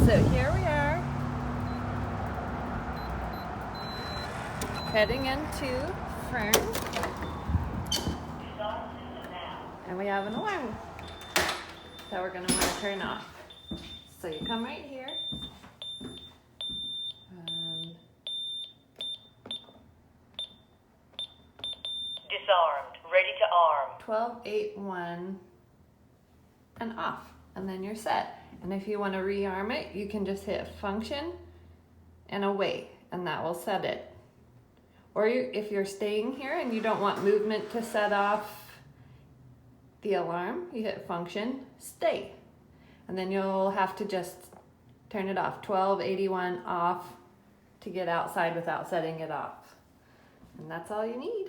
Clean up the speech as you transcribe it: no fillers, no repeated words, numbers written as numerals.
So here we are, heading into FERN, and we have an alarm that we're going to want to turn off. So you come right here, and disarmed, ready to arm. 1281 and off, and then you're set. And if you want to rearm it, you can just hit function and away, and that will set it. Or if you're staying here and you don't want movement to set off the alarm, you hit function, stay. And then you'll have to just turn it off, 1281 off, to get outside without setting it off. And that's all you need.